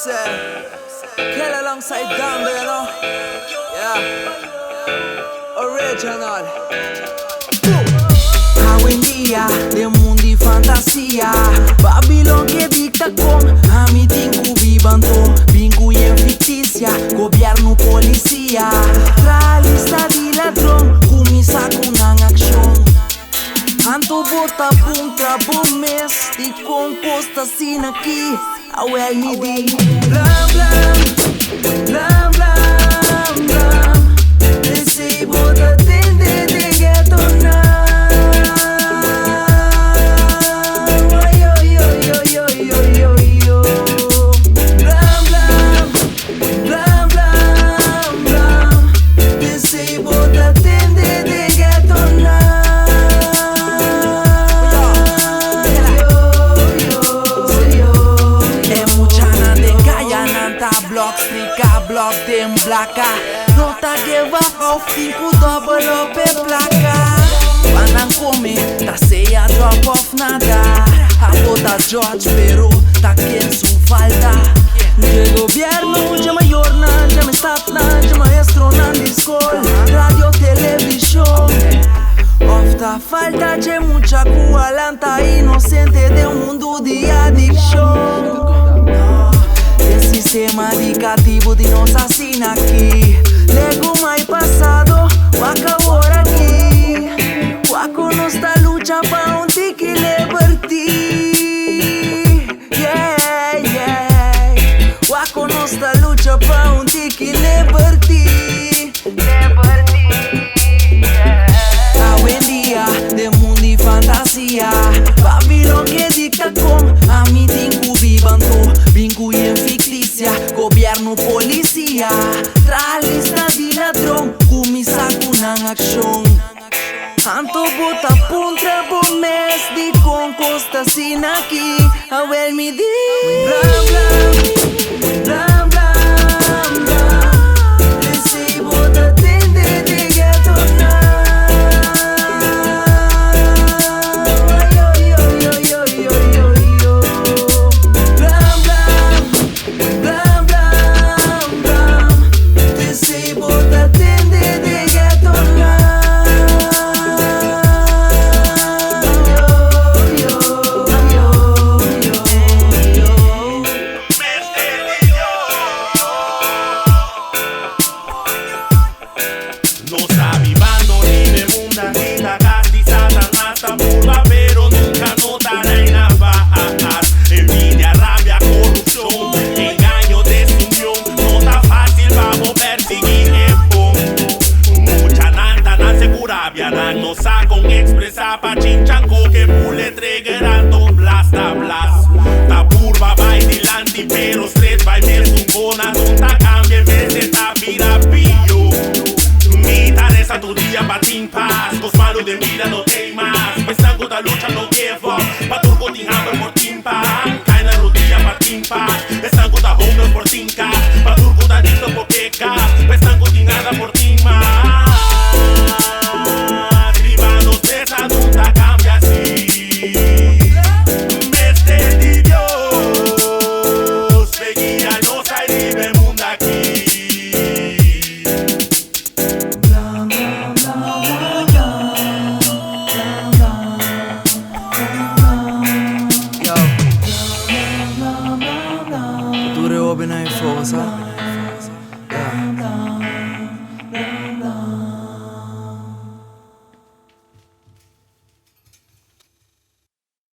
say, kill alongside Gamba, you know? Yeah, original. Hoy en día de mundo y fantasía, Babilón que dicta con a mi tinku vivanto, vincu en ficticia, gobierno policía, tra lista di ladrón, kumisa kunang aksyon. Anto bota punta bomes, di composta sin aqui, away mi di. Blam blam, blam blam blam, desse bota tende de ghetto now. Block dem blaka, nota give off, fico double up e placa. Panang come, ta seia drop off nada. A bota George pero, ta quien su falta. De gobierno, ya mayor na, ya me statna, ya maestro na discol, radio, televisión. Ofta falta de mucha cualanta, inocente de un mundo de adicción. Sistema educativo de nos asina aqui. Lego mais passado, waka agora aqui. Wako nos ta lucha pa un tiki liberty. Yeah, yeah. Wako nos ta lucha pa un tiki liberty. Hoy en día de mundo y fantasía, Babilón que dicta con a mi tinku vivanto, vincu en ficticia, gobierno policía, tra lista di ladrón, kumisa kunang aksyon. Anto bota punta bomes, di con costa sin aquí, awel mi di. Blam blam, blam blam blam, desse bota tende de ghetto now. No sa con expresa pa chinchanco que pule tregerando blasta blast. Ta curva vai dilanti pero straight vai mesmo gona non ta cambia vez de ta vida pillo. Mi taresa tu dia patin paz, cos malos de vida no tem más. Pensando da lucha no give up, pa turco tin hammer por timpa. Cai na rodilla patin paz, pensando da home por tinka. Pa turco da dito por queca, pensando tin nada por timma. Nunca cambia así. Mestre de Dios, seguía nos hay libre mundo aquí. Blam blam blam blam blam. Yo. Futuro open in force, huh?